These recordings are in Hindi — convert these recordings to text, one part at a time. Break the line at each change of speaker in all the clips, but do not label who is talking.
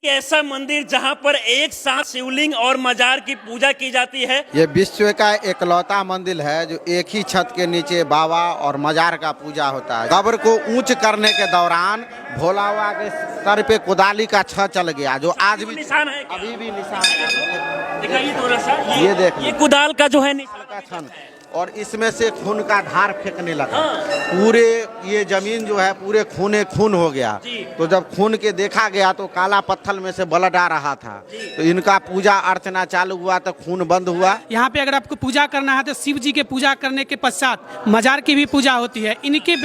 ऐसा मंदिर जहां पर एक साथ शिवलिंग और मजार की पूजा की जाती है।
ये विश्व का एकलौता मंदिर है जो एक ही छत के नीचे बाबा और मजार का पूजा होता है। कब्र को ऊंच करने के दौरान भोला बाबा के सर पे कुदाली का छह चल गया, जो आज भी
निशान है क्या?
अभी भी निशान है।
दिखाइए थोड़ा सा।
ये देख
ये कुदाल का जो है निशान
का छन, और इसमें से खून का धार फेंकने लगा। पूरे ये जमीन जो है पूरे खूने खून हो गया। तो जब खून के देखा गया तो काला पत्थर में से ब्लड आ रहा था, तो इनका पूजा अर्चना चालू हुआ तो खून बंद हुआ।
यहाँ पे अगर आपको पूजा करना है तो शिव जी के पूजा करने के पश्चात मजार की भी पूजा होती है। इनके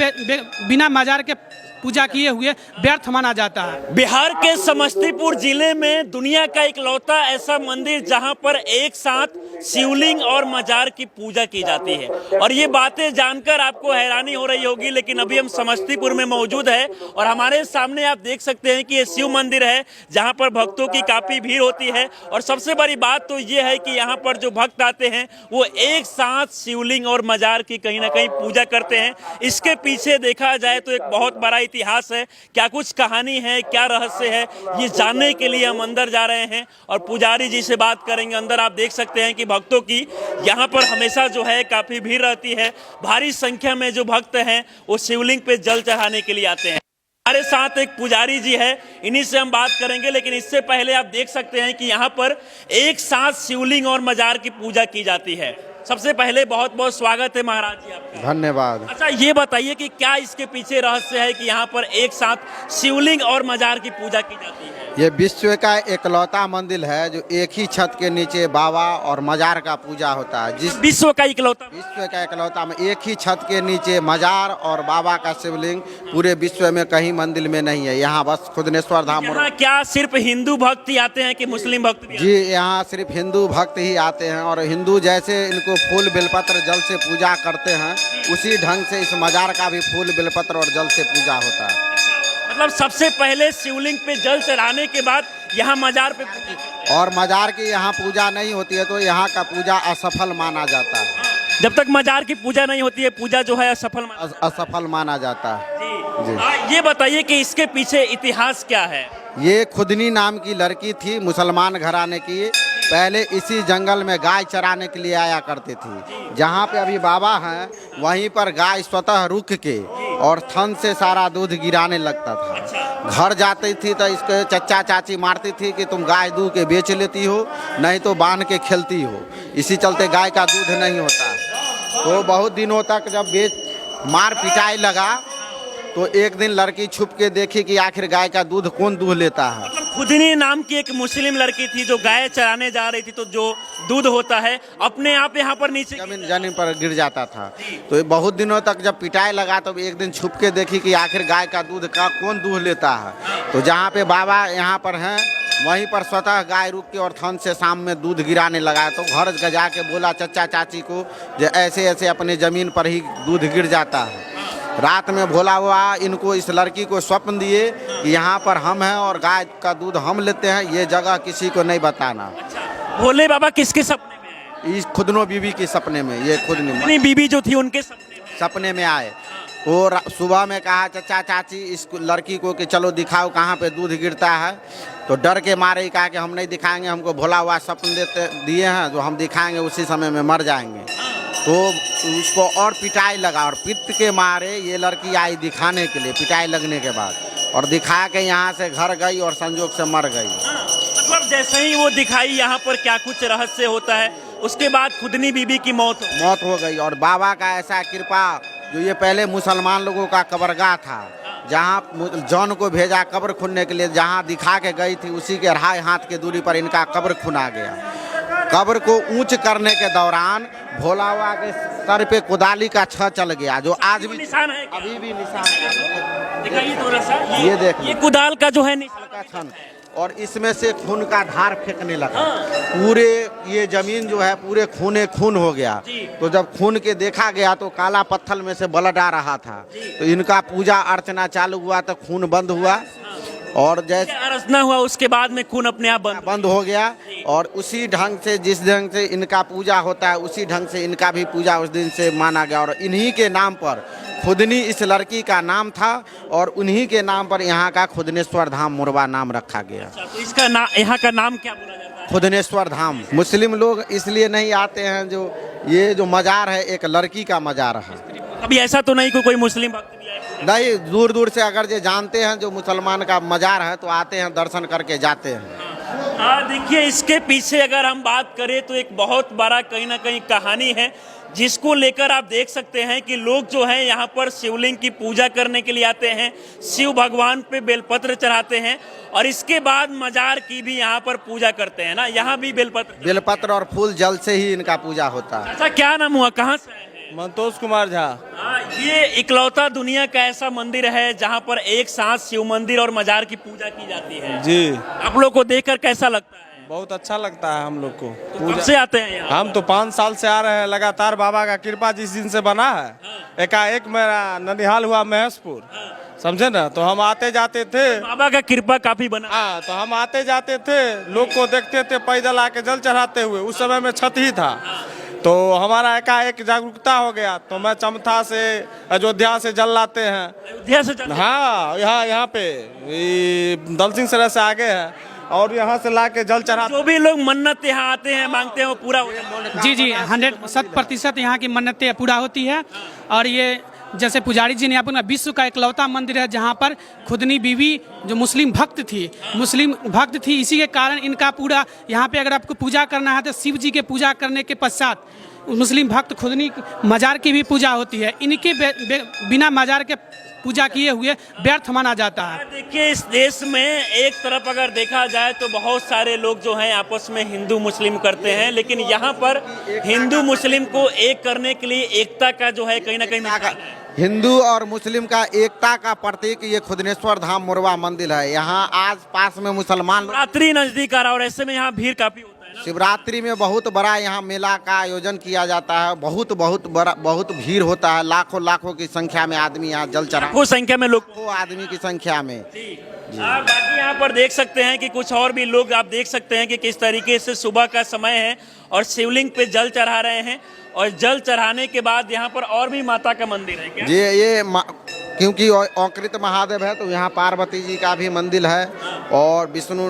बिना मजार के पूजा किए हुए व्यर्थ माना जाता है।
बिहार के समस्तीपुर जिले में दुनिया का इकलौता ऐसा मंदिर जहां पर एक साथ शिवलिंग और मजार की पूजा की जाती है। और ये बातें जानकर आपको हैरानी हो रही होगी, लेकिन अभी हम समस्तीपुर में मौजूद है और हमारे सामने आप देख सकते हैं कि ये शिव मंदिर है जहां पर भक्तों की काफी भीड़ होती है। और सबसे बड़ी बात तो ये है कि यहाँ पर जो भक्त आते हैं वो एक साथ शिवलिंग और मजार की कहीं ना कहीं पूजा करते हैं। इसके पीछे देखा जाए तो एक बहुत बड़ा इतिहास है। क्या कुछ कहानी है, क्या रहस्य है, ये जानने के लिए हम अंदर जा रहे हैं और पुजारी जी से बात करेंगे। अंदर आप देख सकते हैं कि भक्तों की यहाँ पर हमेशा जो है काफी भीड़ रहती है। भारी संख्या में जो भक्त हैं वो शिवलिंग पे जल चढ़ाने के लिए आते हैं। हमारे साथ एक पुजारी जी है, इन्हीं से हम बात करेंगे। लेकिन इससे पहले आप देख सकते हैं कि यहाँ पर एक साथ शिवलिंग और मजार की पूजा की जाती है। सबसे पहले बहुत बहुत स्वागत है महाराज जी आपका।
धन्यवाद।
अच्छा, ये बताइए कि क्या इसके पीछे रहस्य है कि यहाँ पर एक साथ शिवलिंग और मजार की पूजा की जाती है?
ये विश्व का एकलौता मंदिर है जो एक ही छत के नीचे बाबा और मजार का पूजा होता है। जिस
विश्व का इकलौता
एकलौता में एक ही छत के नीचे मजार और बाबा का शिवलिंग पूरे विश्व में कहीं मंदिर में नहीं है। यहाँ बस खुदनेश्वर धाम।
यहाँ क्या सिर्फ हिंदू भक्त ही आते हैं कि मुस्लिम भक्त भी?
जी, यहाँ सिर्फ हिंदू भक्त ही आते हैं और हिंदू जैसे इनको फूल बेलपत्र जल से पूजा करते हैं, उसी ढंग से इस मजार का भी फूल बेलपत्र और जल से पूजा होता है।
मतलब सबसे पहले शिवलिंग पे जल चढ़ाने के बाद यहाँ मजार पे
और मजार की यहाँ पूजा नहीं होती है तो यहाँ का पूजा असफल माना जाता है।
जब तक मजार की पूजा नहीं होती है पूजा जो है
असफल माना जाता है। जी।
ये बताइए कि इसके पीछे इतिहास क्या है?
ये खुदनी नाम की लड़की थी, मुसलमान घराने की। पहले इसी जंगल में गाय चराने के लिए आया करती थी। जहाँ पे अभी बाबा हैं वहीं पर गाय स्वतः रुक के और थन से सारा दूध गिराने लगता था। घर जाती थी तो इसके चचा चाची मारती थी कि तुम गाय दूध के बेच लेती हो, नहीं तो बांध के खेलती हो। इसी चलते गाय का दूध नहीं होता। तो बहुत दिनों तक जब मार पिटाई लगा तो एक दिन लड़की छुप के देखी कि आखिर गाय का दूध कौन दूध लेता है।
खुदनी नाम की एक मुस्लिम लड़की थी जो गाय चराने जा रही थी, तो जो दूध होता है अपने आप यहाँ पर नीचे
जमीन पर गिर जाता था। तो बहुत दिनों तक जब पिटाई लगा तो एक दिन छुप के देखी कि आखिर गाय का दूध का कौन दूध लेता है। तो जहाँ पे बाबा यहाँ पर हैं वहीं पर स्वतः गाय रुक के और थन से शाम में दूध गिराने लगा। तो घर जा के बोला चचा चाची को जो ऐसे ऐसे अपने ज़मीन पर ही दूध गिर जाता है। रात में भोला हुआ इनको इस लड़की को स्वप्न दिए कि यहाँ पर हम हैं और गाय का दूध हम लेते हैं, ये जगह किसी को नहीं बताना।
अच्छा, भोले बाबा किसके सपने में आए?
इस खुदनो बीबी के सपने में। ये खुदनी
बीबी जो थी उनके
सपने में आए। और सुबह में कहा चचा चाची इस लड़की को कि चलो दिखाओ कहाँ पे दूध गिरता है। तो डर के मारे ही कहा कि हम नहीं दिखाएंगे, हमको भोला हुआ स्वप्न दिए हैं, जो हम दिखाएंगे उसी समय में मर जाएंगे। तो उसको और पिटाई लगा और पित्त के मारे ये लड़की आई दिखाने के लिए। पिटाई लगने के बाद और दिखा के यहाँ से घर गई और संजोग से मर गई।
मतलब जैसे ही वो दिखाई यहाँ पर क्या कुछ रहस्य होता है, उसके बाद खुदनी बीबी की मौत
हो गई। और बाबा का ऐसा कृपा, जो ये पहले मुसलमान लोगों का कब्रगाह था, जहाँ जौन को भेजा कब्र खुनने के लिए, जहाँ दिखा के गई थी उसी के 2.5 हाथ की दूरी पर इनका कब्र खुना गया। कब्र को ऊंच करने के दौरान भोला बाबा के सर पे कुदाली का छह चल गया, जो आज भी
निशान है।
अभी भी निशान है।
दिखाइए थोड़ा सा।
ये देख,
ये कुदाल का जो है निशान
का छन, और इसमें से खून का धार फेंकने लगा। पूरे ये जमीन जो है पूरे खूने खून हो गया। तो जब खून के देखा गया तो काला पत्थर में से ब्लड आ रहा था। तो इनका पूजा अर्चना चालू हुआ तो खून बंद हुआ और जैसे
अर्चना हुआ उसके बाद में खून अपने आप बंद
बंद हो गया और उसी ढंग से जिस ढंग से इनका पूजा होता है उसी ढंग से इनका भी पूजा उस दिन से माना गया और इन्हीं के नाम पर खुदनी इस लड़की का नाम था और उन्हीं के नाम पर यहाँ का खुदनेश्वर धाम मुरवा नाम रखा गया।
तो इसका नाम, यहाँ का नाम क्या बोला जाता है?
खुदनेश्वर धाम। मुस्लिम लोग इसलिए नहीं आते हैं, जो ये जो मजार है एक लड़की का मजार है।
अभी ऐसा तो नहीं कोई मुस्लिम भक्त भी आए?
नहीं, दूर दूर से अगर ये जानते हैं जो मुसलमान का मजार है तो आते हैं, दर्शन करके जाते हैं।
देखिए इसके पीछे अगर हम बात करें तो एक बहुत बड़ा कहीं ना कहीं कहानी है, जिसको लेकर आप देख सकते हैं कि लोग जो हैं यहाँ पर शिवलिंग की पूजा करने के लिए आते हैं, शिव भगवान पे बेलपत्र चढ़ाते हैं और इसके बाद मजार की भी यहाँ पर पूजा करते हैं ना। यहाँ भी
बेलपत्र और फूल जल से ही इनका पूजा होता है।
ऐसा क्या नाम हुआ, कहाँ से आए हैं?
मंतोष कुमार झा।
ये इकलौता दुनिया का ऐसा मंदिर है जहाँ पर एक साथ शिव मंदिर और मजार की पूजा की जाती है
जी।
आप लोग को देखकर कैसा लगता है?
बहुत अच्छा लगता है हम लोग को।
तो कब से आते हैं यहाँ?
हम तो 5 साल से आ रहे हैं लगातार। बाबा का कृपा जिस दिन से बना है, एकाएक मेरा ननिहाल हुआ महेशपुर, समझे ना, तो हम आते जाते थे।
बाबा का कृपा काफी बना।
हाँ, तो हम आते जाते थे, लोग को देखते थे पैदल आके जल चढ़ाते हुए। उस समय में छत ही था, तो हमारा एकाएक जागरूकता हो गया, तो मैं चमथा से अयोध्या से जल लाते हैं।
अयोध्या से चल-
हाँ, यहाँ पे दल सिंह सराय से आगे है और यहाँ से ला के जल चढ़ा।
जो भी लोग मन्नत यहाँ आते हैं मांगते हैं वो पूरा हो जाता है।
जी जी 100% यहाँ की मन्नतें पूरा होती है। और ये जैसे पुजारी जी ने अपना विश्व का इकलौता मंदिर है जहाँ पर खुदनी बीवी जो मुस्लिम भक्त थी, इसी के कारण इनका पूरा यहाँ पे अगर आपको पूजा करना है तो शिव जी के पूजा करने के पश्चात मुस्लिम भक्त खुदनी मजार की भी पूजा होती है। इनके बिना मजार के पूजा किए हुए व्यर्थ माना जाता है।
देखिए इस देश में एक तरफ अगर देखा जाए तो बहुत सारे लोग जो हैं आपस में हिंदू मुस्लिम करते हैं, लेकिन यहाँ पर हिंदू मुस्लिम को एक करने के लिए एकता का जो है कहीं ना कहीं
हिंदू और मुस्लिम का एकता का प्रतीक ये खुदनेश्वर धाम मुरवा मंदिर है। यहाँ आस पास में मुसलमान लोग,
रात्रि नजदीक आ रहा और ऐसे में यहाँ भीड़ काफी होता है ना?
शिवरात्रि में बहुत बड़ा यहाँ मेला का आयोजन किया जाता है। बहुत भीड़ होता है, लाखों की संख्या में आदमी यहाँ जल चढ़ा,
वो संख्या में लोग
लाखों आदमी की संख्या में।
आप बाकी यहाँ पर देख सकते हैं कि कुछ और भी लोग आप देख सकते हैं कि किस तरीके से सुबह का समय है और शिवलिंग पे जल चढ़ा रहे हैं। और जल चढ़ाने के बाद यहाँ पर और भी माता का मंदिर है क्या?
ये क्योंकि औकृत महादेव है तो यहाँ पार्वती जी का भी मंदिर है और विष्णु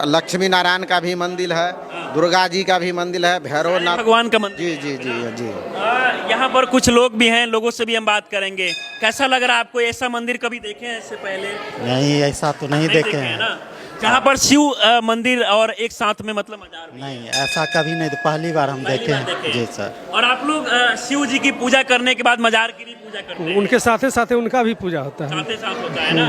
लक्ष्मी नारायण का भी मंदिर है, दुर्गा जी का भी मंदिर है, भैरवनाथ
भगवान का मंदिर।
जी जी जी जी।
यहाँ पर कुछ लोग भी हैं, लोगों से भी हम बात करेंगे। कैसा लग रहा है आपको? ऐसा मंदिर कभी देखे हैं इससे पहले?
नहीं, ऐसा तो नहीं देखे
हैं
हैं
ना, जहाँ पर शिव मंदिर और एक साथ में मतलब मजार भी।
नहीं, ऐसा कभी नहीं, तो पहली बार हम देखे हैं जी सर।
और आप लोग शिव जी की पूजा करने के बाद मजार की भी पूजा करते हैं?
उनके साथ साथ उनका भी पूजा होता है।
साथ ही साथ होता है ना।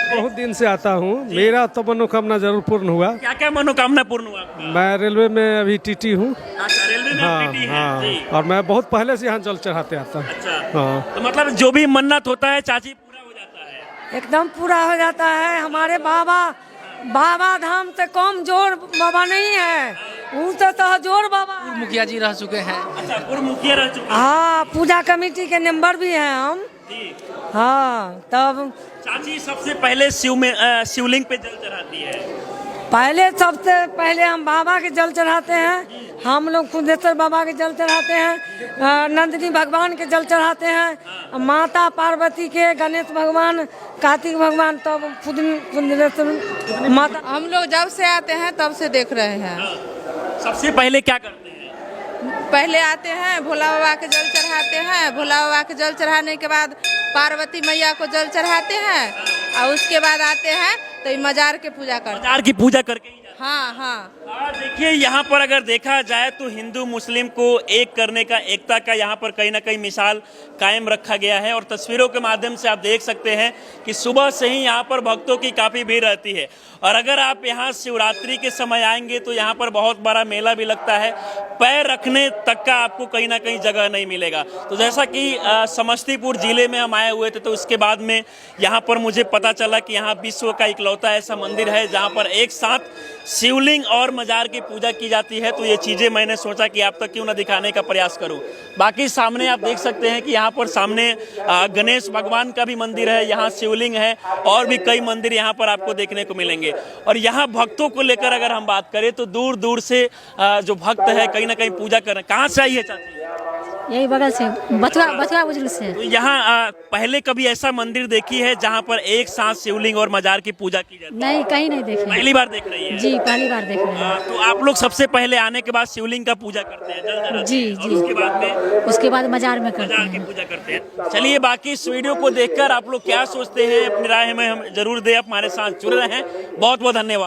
बहुत दिन से आता हूँ, मेरा तो मनोकामना जरूर पूर्ण हुआ।
क्या क्या मनोकामना पूर्ण हुआ आपका?
मैं रेलवे में अभी टीटी हूँ।
अच्छा, रेलवे में आप टीटी हैं, जी।
और मैं बहुत पहले से यहाँ जल चढ़ाते आता हूँ।
अच्छा,
हाँ।
तो मतलब जो भी मन्नत होता है चाची पूरा हो जाता है?
एकदम पूरा हो जाता है। हमारे बाबा धाम से कम जोर बाबा नहीं है, उनसे तो जोर बाबा।
मुखिया जी रह चुके हैं।
अच्छा, पूर्व मुखिया रह चुके हैं।
हाँ, पूजा कमेटी के मेंबर भी हैं हम।
जी।
हाँ, तब
चाची सबसे पहले शिवलिंग पे जल चढ़ाती है।
सबसे पहले हम बाबा के जल चढ़ाते हैं। हम लोग खुदेश्वर बाबा के जल चढ़ाते हैं, नंदिनी भगवान के जल चढ़ाते हैं, माता पार्वती के, गणेश भगवान, कार्तिक भगवान, तब खुदेश्वर माता।
हम लोग जब से आते हैं तब से देख रहे हैं।
सबसे पहले क्या करते हैं?
पहले आते हैं भोला बाबा के जल चढ़ाते हैं, भोला बाबा के जल चढ़ाने के बाद पार्वती मैया को जल चढ़ाते हैं और उसके बाद आते हैं तो मजार के पूजा करते हैं।
मजार की पूजा करके ही जाते हैं।
हाँ हाँ।
देखिए यहाँ पर अगर देखा जाए तो हिंदू मुस्लिम को एक करने का, एकता का यहाँ पर कहीं ना कहीं मिसाल कायम रखा गया है। और तस्वीरों के माध्यम से आप देख सकते हैं कि सुबह से ही यहाँ पर भक्तों की काफ़ी भीड़ रहती है। और अगर आप यहाँ शिवरात्रि के समय आएंगे तो यहाँ पर बहुत बड़ा मेला भी लगता है, पैर रखने तक का आपको कहीं ना कहीं जगह नहीं मिलेगा। तो जैसा कि समस्तीपुर जिले में हम आए हुए थे तो उसके बाद में यहाँ पर मुझे पता चला कि यहाँ विश्व का इकलौता ऐसा मंदिर है जहाँ पर एक साथ शिवलिंग और मजार की पूजा की जाती है। तो ये चीज़ें मैंने सोचा कि आप तक क्यों ना दिखाने का प्रयास करूं। बाकी सामने आप देख सकते हैं कि यहाँ पर सामने गणेश भगवान का भी मंदिर है, यहाँ शिवलिंग है और भी कई मंदिर यहाँ पर आपको देखने को मिलेंगे। और यहाँ भक्तों को लेकर अगर हम बात करें तो दूर दूर से जो भक्त है कहीं ना कहीं पूजा कर रहे हैं। कहाँ से आई है चाची?
यही बगल से बथुआ बुजुर्ग से।
तो यहाँ पहले कभी ऐसा मंदिर देखी है जहाँ पर एक साथ शिवलिंग और मजार की पूजा की जाती है?
नहीं, कहीं नहीं देखे।
पहली बार देख रही है?
जी, पहली बार देख रहे हैं।
तो आप लोग सबसे पहले आने के बाद शिवलिंग का पूजा करते हैं, जल चढ़ाते
जी,
हैं, और
जी।
उसके बाद
मजार में करते
मजार की
हैं।
पूजा करते हैं। चलिए, बाकी इस वीडियो को देखकर आप लोग क्या सोचते हैं अपनी राय हमें हम जरूर दें। आप हमारे साथ जुड़ रहे हैं, बहुत बहुत धन्यवाद।